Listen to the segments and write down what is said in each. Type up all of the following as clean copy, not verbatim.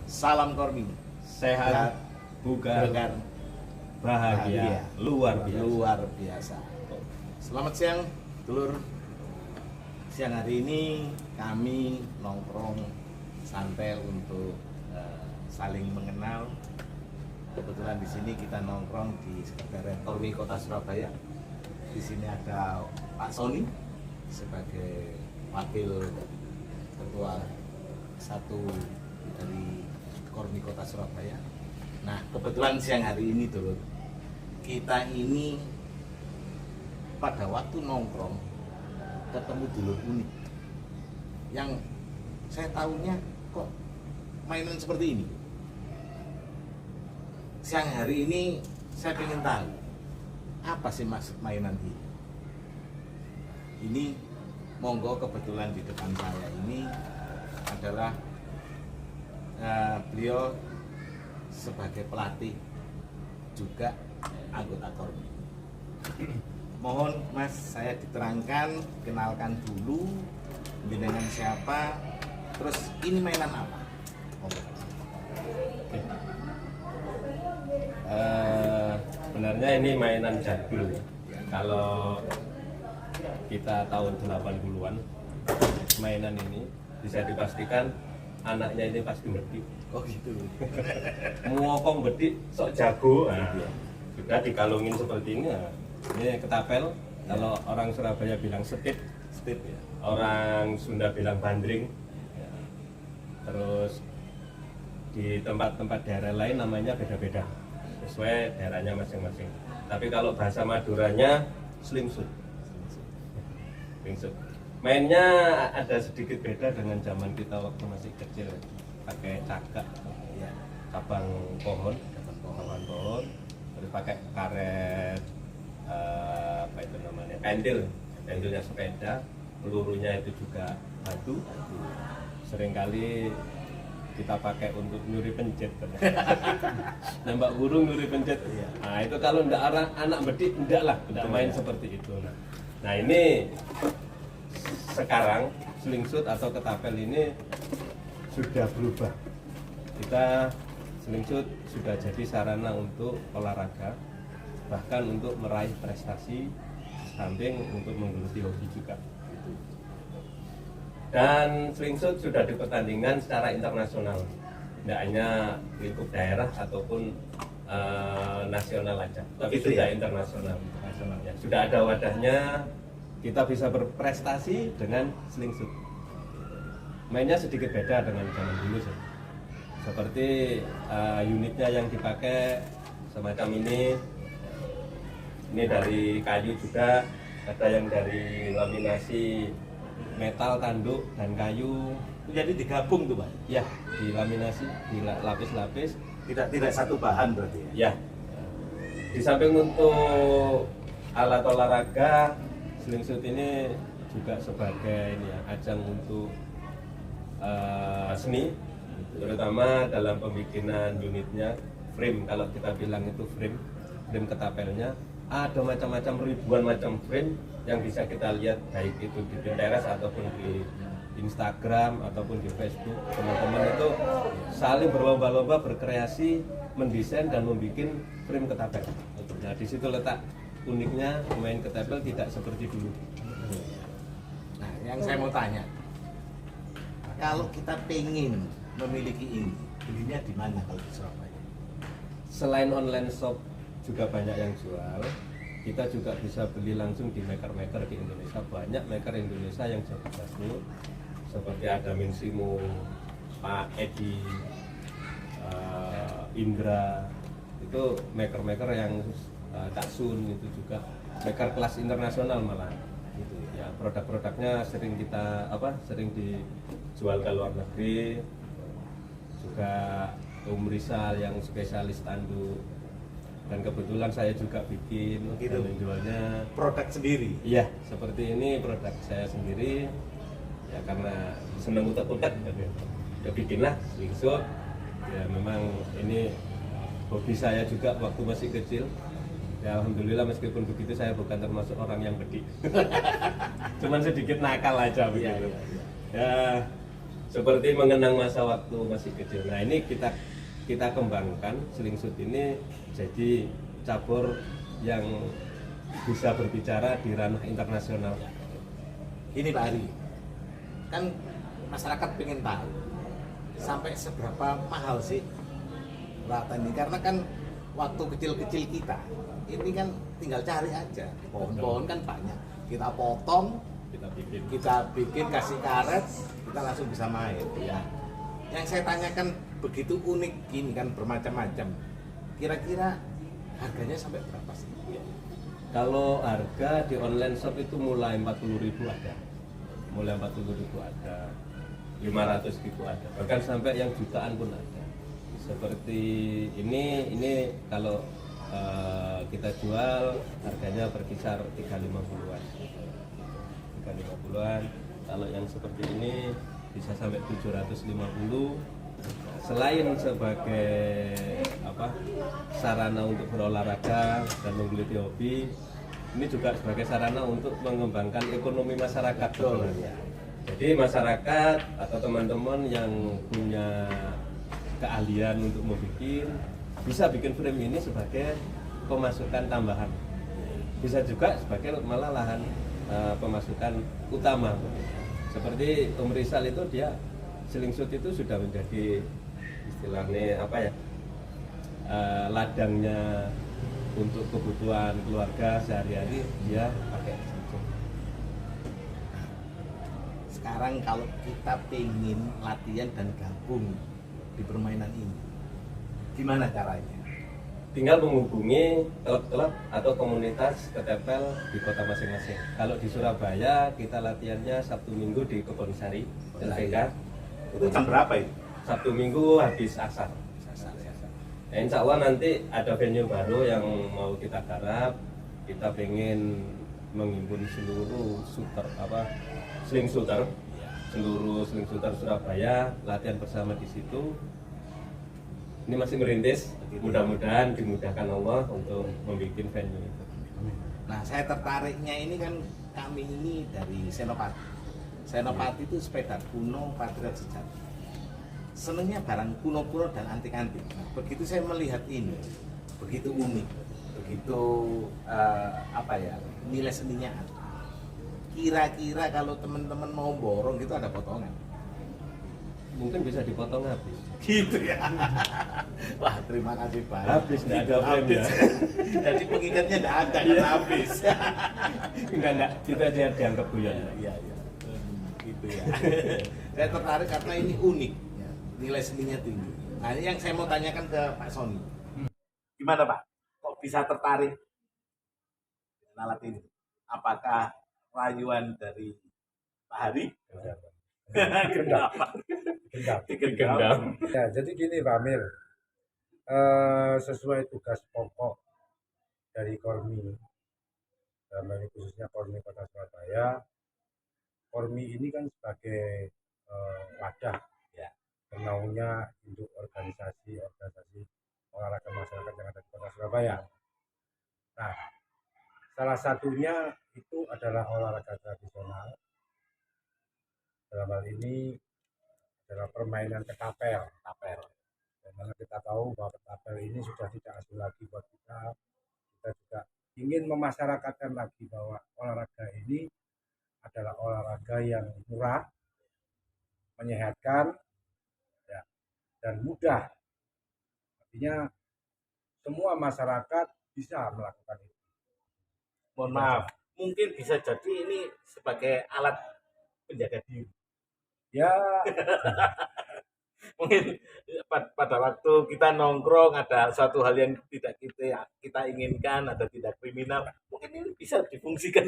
Salam Kormi. Sehat, bugar, bahagia, luar biasa. Selamat siang, dulur. Siang hari ini kami nongkrong santai untuk saling mengenal. Kebetulan di sini kita nongkrong di Sekretariat Kormi Kota Surabaya. Di sini ada Pak Sony sebagai wakil ketua satu dari Kormi Kota Surabaya. Nah, kebetulan siang hari ini dulu kita ini pada waktu nongkrong ketemu dulur unik yang saya tahunya kok mainan seperti ini. Siang hari ini saya ingin tahu apa sih maksud mainan ini. Ini monggo, kebetulan di depan saya ini adalah beliau sebagai pelatih juga anggota Kormi. Mohon Mas, saya diterangkan, kenalkan dulu dengan siapa, terus ini mainan apa? Sebenarnya ini mainan jadul. Kalau kita tahun 80-an, mainan ini bisa dipastikan anaknya ini pasti bedik. Oh gitu. Muokong bedik sok jago. Nah, sudah dikalungin seperti ini. Nah, ini ketapel. Kalau orang Surabaya bilang setip, Ya. orang Sunda bilang bandring. Ya. Terus di tempat-tempat daerah lain namanya beda-beda, sesuai daerahnya masing-masing. Tapi kalau bahasa Maduranya slingsut. Slingsut. Mainnya ada sedikit beda dengan zaman kita waktu masih kecil, pakai cakak, ya, cabang pohon, terus pakai karet, apa itu namanya, pentilnya sepeda, pelurunya itu juga batu. Seringkali kita pakai untuk nyuri pencet, nembak burung nyuri pencet. Nah itu kalau ndak anak bedik ndak lah, main seperti itu. Nah ini sekarang slingsut atau ketapel ini sudah berubah. Kita slingsut sudah jadi sarana untuk olahraga, bahkan untuk meraih prestasi, samping untuk menggeluti hobi juga. Dan slingsut sudah dipertandingkan secara internasional, tidak hanya lingkup daerah ataupun nasional aja, tapi sudah internasional. Ya, sudah ada wadahnya. Kita bisa berprestasi dengan slingsut. Mainnya sedikit beda dengan zaman dulu sih. Seperti unitnya yang dipakai semacam ini. Ini dari kayu juga, ada yang dari laminasi metal, tanduk dan kayu. Jadi digabung tuh, Pak? Ya, dilaminasi, dilapis-lapis. Tidak satu bahan berarti ya? Ya. Di samping untuk alat olahraga, slingsut ini juga sebagai ini ya, ajang untuk seni, terutama dalam pembikinan unitnya, frame. Kalau kita bilang itu frame ketapelnya, ada macam-macam, ribuan macam frame yang bisa kita lihat, baik itu di Pinterest ataupun di Instagram ataupun di Facebook. Teman-teman itu saling berlomba-lomba berkreasi, mendesain dan membuat frame ketapel. Nah di situ letak uniknya main ketapel, tidak seperti dulu. Nah, yang saya mau tanya, kalau kita pengen memiliki ini, belinya di mana kalau di Surabaya? Selain online shop juga banyak yang jual, kita juga bisa beli langsung di maker-maker di Indonesia. Banyak maker Indonesia yang jadi basmu, seperti ada Minsimo, Pak Edi, Indra, itu maker-maker yang Kak Sun, itu juga maker kelas internasional malah. Gitu ya, produk-produknya sering sering dijual ke luar negeri. Juga Rizal yang spesialis tanduk, dan kebetulan saya juga bikin dan menjualnya produk sendiri. Iya, seperti ini produk saya sendiri ya, karena senang utak-utak ya bikinlah slingsut. Ya memang ini hobi saya juga waktu masih kecil. Ya alhamdulillah, meskipun begitu saya bukan termasuk orang yang bedik. Cuman sedikit nakal aja begitu. Ya seperti mengenang masa waktu masih kecil. Nah ini kita kembangkan slingshoot ini jadi cabur yang bisa berbicara di ranah internasional. Ini Pak Ari, kan masyarakat pengen tahu sampai seberapa mahal sih peralatan ini, karena kan waktu kecil-kecil kita ini kan tinggal cari aja, pohon-pohon kan banyak, kita potong, kita bikin kasih karet, kita langsung bisa main ya. Yang saya tanyakan begitu unik gini kan, bermacam-macam, kira-kira harganya sampai berapa sih? Kalau harga di online shop itu mulai 40.000 ada, mulai 40.000 ada, 500.000 ada, bahkan sampai yang jutaan pun ada. Seperti ini kalau kita jual harganya berkisar 350-an. 350-an. Kalau yang seperti ini bisa sampai 750. Selain sebagai sarana untuk berolahraga dan menggeluti hobi, ini juga sebagai sarana untuk mengembangkan ekonomi masyarakat sebenarnya. Jadi masyarakat atau teman-teman yang punya keahlian untuk membuat, bisa bikin frame ini sebagai pemasukan tambahan, bisa juga sebagai malah lahan pemasukan utama. Seperti Om Rizal itu, dia slingshoot itu sudah menjadi istilahnya ladangnya untuk kebutuhan keluarga sehari-hari, dia pakai slingshoot. Sekarang kalau kita pengen latihan dan gabung di permainan ini, gimana caranya? Tinggal menghubungi klub-klub atau komunitas ketapel di kota masing-masing. Kalau di Surabaya kita latihannya Sabtu Minggu di Kebonsari, LPK. Itu jam berapa itu? Sabtu Minggu habis asar. Nah, insya Allah nanti ada venue baru yang mau kita garap. Kita pengen menghimpun seluruh slingshooter, seluruh slingshooter Surabaya latihan bersama di situ. Ini masih merintis, mudah-mudahan dimudahkan Allah untuk membuat venue itu. Nah, saya tertariknya ini kan, kami ini dari Senopati. Senopati itu sepeda kuno patriot sejati. Senengnya barang kuno-kuno dan antik-antik. Nah, begitu saya melihat ini, begitu unik, begitu nilai seninya ada. Kira-kira kalau teman-teman mau borong gitu ada potongan? Mungkin bisa dipotong habis. Gitu ya. Wah, terima kasih Pak. Habis, nggak ada frame ya. Jadi pengikatnya nggak ada, kan habis. Enggak, kita aja dianggap guyon. Iya. Gitu ya. Saya tertarik karena ini unik, ya. Nilai seninya tinggi. Nah, ini yang saya mau tanyakan ke Pak Sony. Gimana Pak? Kok bisa tertarik dengan alat ini? Apakah rayuan dari Pak Hari? Kenapa? Gendam. Ya, jadi gini Pak Amir, sesuai tugas pokok dari Kormi, dalam hal ini khususnya Kormi Kota Surabaya, Kormi ini kan sebagai wadah ya, penaunya induk organisasi olahraga masyarakat yang ada di Kota Surabaya. Nah, salah satunya itu adalah olahraga tradisional. Dalam hal ini adalah permainan ketapel. Karena kita tahu bahwa ketapel ini sudah tidak asing lagi buat kita. Kita juga ingin memasyarakatkan lagi bahwa olahraga ini adalah olahraga yang murah, menyehatkan, ya, dan mudah. Artinya semua masyarakat bisa melakukan itu. Mohon maaf, mungkin bisa jadi ini sebagai alat penjaga diri. Ya, Mungkin pada waktu kita nongkrong ada suatu hal yang tidak kita inginkan, ada tidak kriminal, mungkin ini bisa difungsikan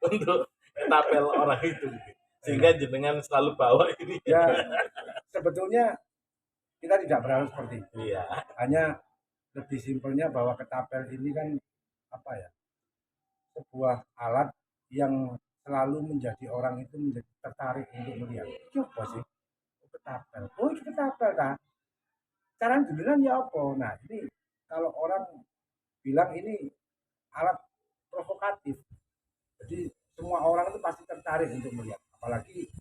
untuk ketapel orang itu, sehingga jenengan selalu bawa ini. ya sebetulnya kita tidak berharap seperti itu. Iya. Hanya lebih simpelnya bahwa ketapel ini kan sebuah alat yang selalu menjadi orang itu menjadi tertarik untuk melihat. Coba sih, ketapel. Oh, itu ketapel kan? Cara duluan ya apa? Nah, ini kalau orang bilang ini alat provokatif. Jadi semua orang itu pasti tertarik untuk melihat. Apalagi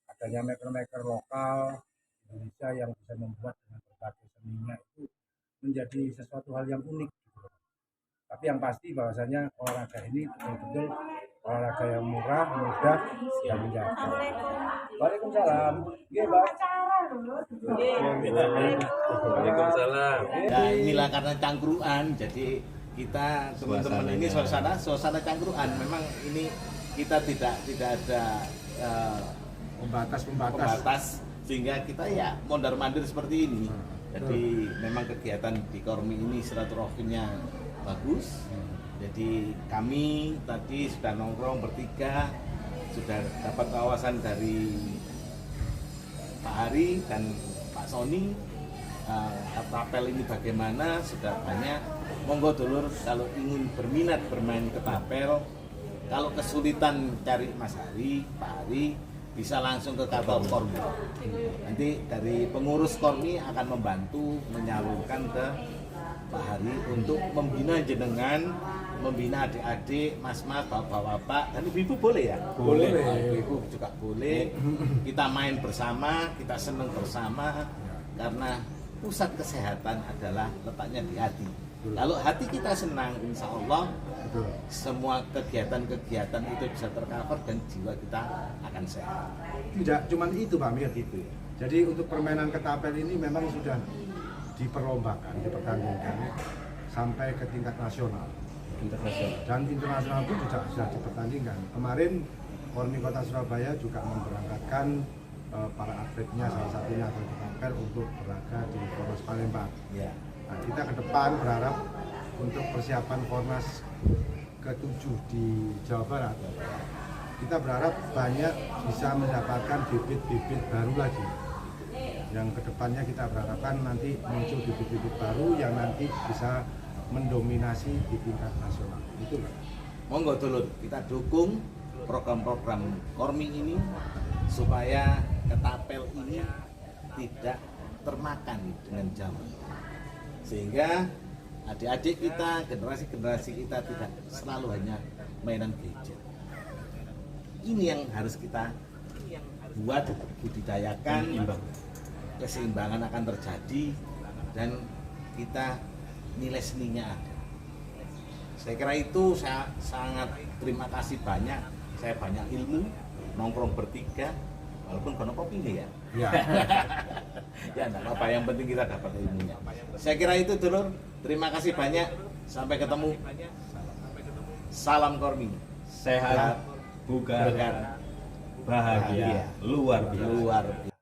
ada adanya maker-maker lokal Indonesia yang bisa membuat dengan berbagai seninya itu menjadi sesuatu hal yang unik gitu loh. Tapi yang pasti bahwasanya olahraga ini betul-betul olahraga yang murah, mudah, dan menjangkau. Waalaikumsalam. Iya, Bang. Waalaikumsalam. Ya inilah karena cangkruan, jadi kita teman-teman ini suasana cangkruan. Memang ini kita tidak ada pembatas sehingga kita ya mondar-mandir seperti ini. Jadi memang kegiatan di Kormi ini silaturahminya bagus. Jadi kami tadi sudah nongkrong bertiga, sudah dapat wawasan dari Pak Hari dan Pak Sony. Ketapel ini bagaimana, sudah banyak. Monggo dulur kalau ingin berminat bermain ketapel, kalau kesulitan cari Mas Hari, Pak Hari, bisa langsung ke kantor Kormi. Nanti dari pengurus Kormi akan membantu menyalurkan ke Pak Hari untuk membina jenengan, membina adik-adik, mas-mas, bapak-bapak, dan ibu-ibu boleh ya? Boleh. Ibu juga boleh. Kita main bersama, kita senang bersama, karena pusat kesehatan adalah letaknya di hati. Kalau hati kita senang, insya Allah semua kegiatan-kegiatan itu bisa tercover dan jiwa kita akan sehat. Tidak cuma itu, Pak Mir. Gitu. Jadi untuk permainan ketapel ini memang sudah diperlombakan, dipertandingkan sampai ke tingkat nasional. Dan internasional pun juga sudah dipertandingkan. Kemarin Kormi Kota Surabaya juga memberangkatkan para atletnya, salah satunya atlet ketapel untuk berlaga di Kornas Palembang. Ya. Nah, kita ke depan berharap untuk persiapan Kornas ke-7 di Jawa Barat, kita berharap banyak bisa mendapatkan bibit-bibit baru lagi. Yang kedepannya kita berharapkan nanti muncul bibit-bibit baru yang nanti bisa mendominasi di tingkat nasional. Itu lah. Monggo dulur, kita dukung program-program Kormi ini supaya ketapel ini tidak termakan dengan zaman. Sehingga adik-adik kita, generasi-generasi kita tidak selalu hanya mainan gadget. Ini yang harus kita buat, budidayakan, keseimbangan akan terjadi dan kita nilai seninya ada. Saya kira itu saya sangat terima kasih banyak. Saya banyak ilmu, nongkrong bertiga, walaupun kono kopi nih ya. Ya. Ya enggak apa-apa, yang penting kita dapat ilmunya. Saya kira itu dulur. Terima kasih banyak. Sampai ketemu. Salam Kormi. Sehat, bugar, bahagia, luar biasa.